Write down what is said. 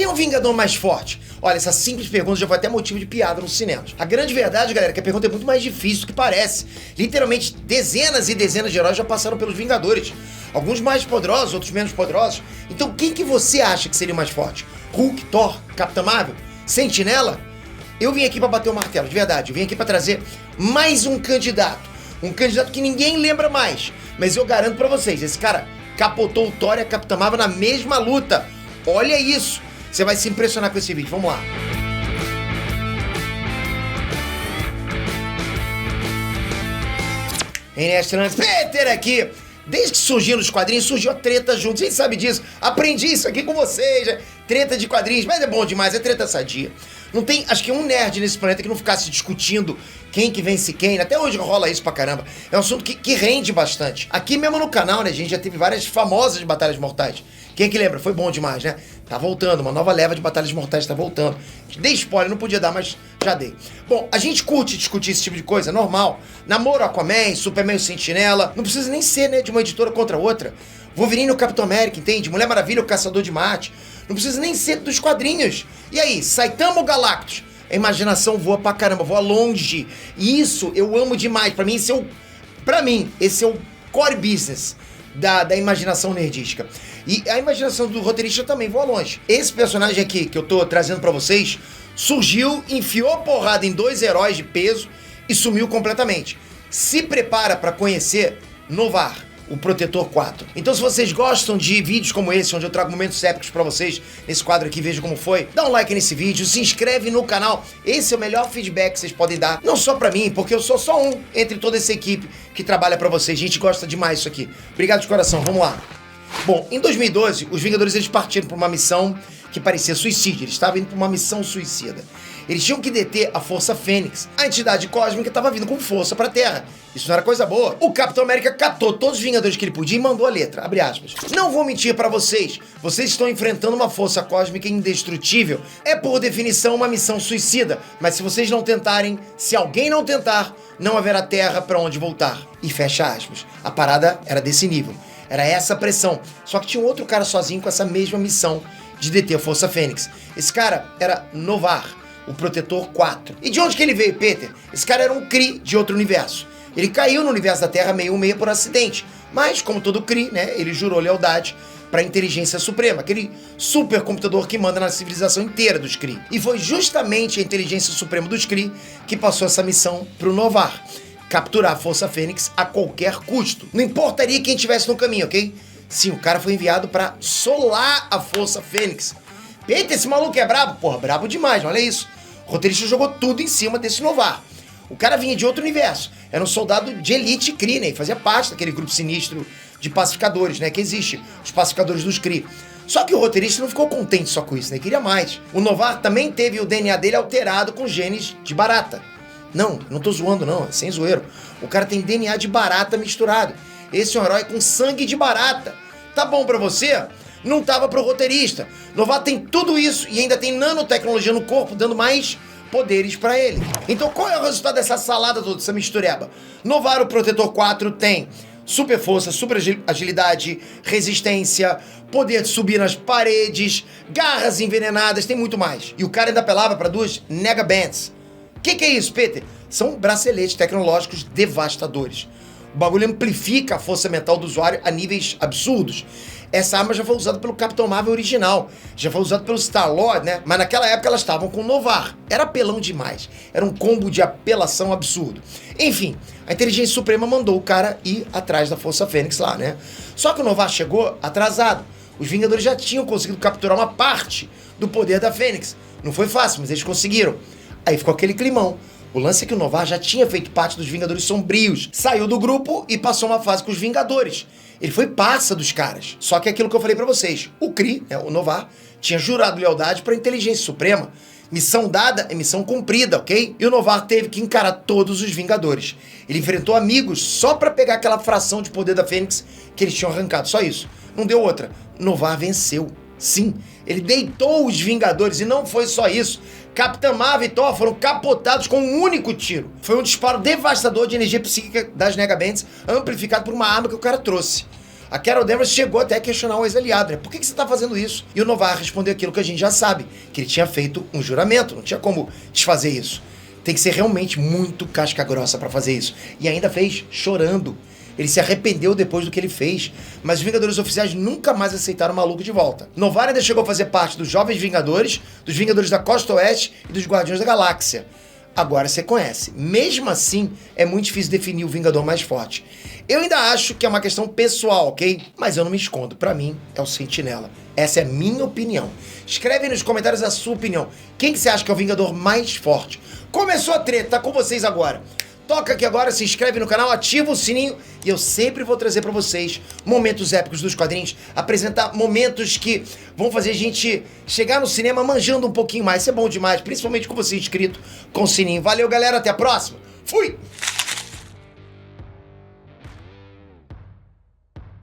quem é o Vingador mais forte? Olha, essa simples pergunta já foi até motivo de piada nos cinemas. A grande verdade, galera, é que a pergunta é muito mais difícil do que parece. Literalmente, dezenas e dezenas de heróis já passaram pelos Vingadores. Alguns mais poderosos, outros menos poderosos. Então quem que você acha que seria mais forte? Hulk, Thor, Capitã Marvel? Sentinela? Eu vim aqui pra bater o martelo, de verdade. Eu vim aqui pra trazer mais um candidato. Um candidato que ninguém lembra mais. Mas eu garanto pra vocês, esse cara capotou o Thor e a Capitã Marvel na mesma luta. Olha isso. Você vai se impressionar com esse vídeo. Vamos lá. Inestranhos, Peter aqui. Desde que surgiu nos quadrinhos, surgiu a treta juntos. A gente sabe disso. Aprendi isso aqui com vocês. Né? Treta de quadrinhos, mas é bom demais, é treta sadia. Não tem, acho que um nerd nesse planeta que não ficasse discutindo quem que vence quem. Até hoje rola isso pra caramba. É um assunto que rende bastante. Aqui mesmo no canal, né, a gente já teve várias famosas batalhas mortais. Quem é que lembra? Foi bom demais, né? Tá voltando, uma nova leva de batalhas mortais tá voltando. Dei spoiler, não podia dar, mas já dei. Bom, a gente curte discutir esse tipo de coisa, normal. Namoro Aquaman, Superman e Sentinela. Não precisa nem ser, né, de uma editora contra outra. Wolverine e o Capitão América, entende? Mulher Maravilha, o Caçador de Marte. Não precisa nem ser dos quadrinhos. E aí, Saitama ou Galactus? A imaginação voa pra caramba, voa longe. E isso eu amo demais. Pra mim, esse é o core business da imaginação nerdística. E a imaginação do roteirista também voa longe. Esse personagem aqui que eu tô trazendo pra vocês surgiu, enfiou a porrada em dois heróis de peso e sumiu completamente. Se prepara pra conhecer Noh-Varr, o Protetor 4. Então, se vocês gostam de vídeos como esse, onde eu trago momentos épicos pra vocês, nesse quadro aqui, veja como foi, dá um like nesse vídeo, se inscreve no canal. Esse é o melhor feedback que vocês podem dar, não só pra mim, porque eu sou só um entre toda essa equipe que trabalha pra vocês. A gente gosta demais disso aqui. Obrigado de coração, vamos lá. Bom, em 2012, os Vingadores eles partiram pra uma missão que parecia suicídio. Eles estavam indo pra uma missão suicida. Eles tinham que deter a Força Fênix. A entidade cósmica estava vindo com força pra Terra. Isso não era coisa boa. O Capitão América catou todos os Vingadores que ele podia e mandou a letra, abre aspas. Não vou mentir pra vocês. Vocês estão enfrentando uma força cósmica indestrutível. É por definição uma missão suicida. Mas se vocês não tentarem, se alguém não tentar, não haverá Terra pra onde voltar. E fecha aspas. A parada era desse nível. Era essa a pressão. Só que tinha um outro cara sozinho com essa mesma missão de deter a Força Fênix. Esse cara era Noh-Varr, o Protetor 4. E de onde que ele veio, Peter? Esse cara era um Kree de outro universo. Ele caiu no universo da Terra meio por acidente. Mas, como todo Kree, né, ele jurou lealdade para a Inteligência Suprema, aquele supercomputador que manda na civilização inteira dos Kree. E foi justamente a Inteligência Suprema dos Kree que passou essa missão pro Noh-Varr. Capturar a Força Fênix a qualquer custo. Não importaria quem estivesse no caminho, ok? Sim, o cara foi enviado pra solar a Força Fênix. Peter, esse maluco é brabo? Porra, brabo demais, olha isso. O roteirista jogou tudo em cima desse Noh-Varr. O cara vinha de outro universo. Era um soldado de elite Kree, né? E fazia parte daquele grupo sinistro de pacificadores, né? Que existe, os pacificadores dos Kree. Só que o roteirista não ficou contente só com isso, né? Queria mais. O Noh-Varr também teve o DNA dele alterado com genes de barata. Não tô zoando não, é sem zoeiro. O cara tem DNA de barata misturado. Esse é um herói com sangue de barata. Tá bom pra você? Não tava pro roteirista. Noh-Varr tem tudo isso e ainda tem nanotecnologia no corpo, dando mais poderes pra ele. Então qual é o resultado dessa salada toda, dessa mistureba? Noh-Varr, o Protetor 4, tem super força, super agilidade, resistência, poder de subir nas paredes, garras envenenadas, tem muito mais. E o cara ainda apelava pra duas Negabands. O que é isso, Peter? São braceletes tecnológicos devastadores. O bagulho amplifica a força mental do usuário a níveis absurdos. Essa arma já foi usada pelo Capitão Marvel original, já foi usada pelo Star-Lord, né? Mas naquela época elas estavam com o Noh-Varr. Era apelão demais. Era um combo de apelação absurdo. Enfim, a Inteligência Suprema mandou o cara ir atrás da Força Fênix lá, né? Só que o Noh-Varr chegou atrasado. Os Vingadores já tinham conseguido capturar uma parte do poder da Fênix. Não foi fácil, mas eles conseguiram. Aí ficou aquele climão. O lance é que o Noh-Varr já tinha feito parte dos Vingadores Sombrios. Saiu do grupo e passou uma fase com os Vingadores. Ele foi parça dos caras. Só que é aquilo que eu falei pra vocês. O Kree, né, o Noh-Varr, tinha jurado lealdade pra Inteligência Suprema. Missão dada é missão cumprida, ok? E o Noh-Varr teve que encarar todos os Vingadores. Ele enfrentou amigos só pra pegar aquela fração de poder da Fênix que eles tinham arrancado. Só isso. Não deu outra. Noh-Varr venceu. Sim, ele deitou os Vingadores e não foi só isso. Capitã Marvel e Thor foram capotados com um único tiro. Foi um disparo devastador de energia psíquica das Negabands, amplificado por uma arma que o cara trouxe. A Carol Danvers chegou até a questionar o ex-aliado, né? Por que você tá fazendo isso? E o Novar respondeu aquilo que a gente já sabe, que ele tinha feito um juramento, não tinha como desfazer isso. Tem que ser realmente muito casca grossa pra fazer isso. E ainda fez chorando. Ele se arrependeu depois do que ele fez, mas os Vingadores Oficiais nunca mais aceitaram o maluco de volta. Novar ainda chegou a fazer parte dos Jovens Vingadores, dos Vingadores da Costa Oeste e dos Guardiões da Galáxia. Agora você conhece. Mesmo assim, é muito difícil definir o Vingador mais forte. Eu ainda acho que é uma questão pessoal, ok? Mas eu não me escondo. Pra mim, é o Sentinela. Essa é a minha opinião. Escreve aí nos comentários a sua opinião. Quem que você acha que é o Vingador mais forte? Começou a treta, tá com vocês agora. Toca aqui agora, se inscreve no canal, ativa o sininho e eu sempre vou trazer pra vocês momentos épicos dos quadrinhos, apresentar momentos que vão fazer a gente chegar no cinema manjando um pouquinho mais. Isso é bom demais, principalmente com você inscrito com o sininho. Valeu, galera, até a próxima. Fui!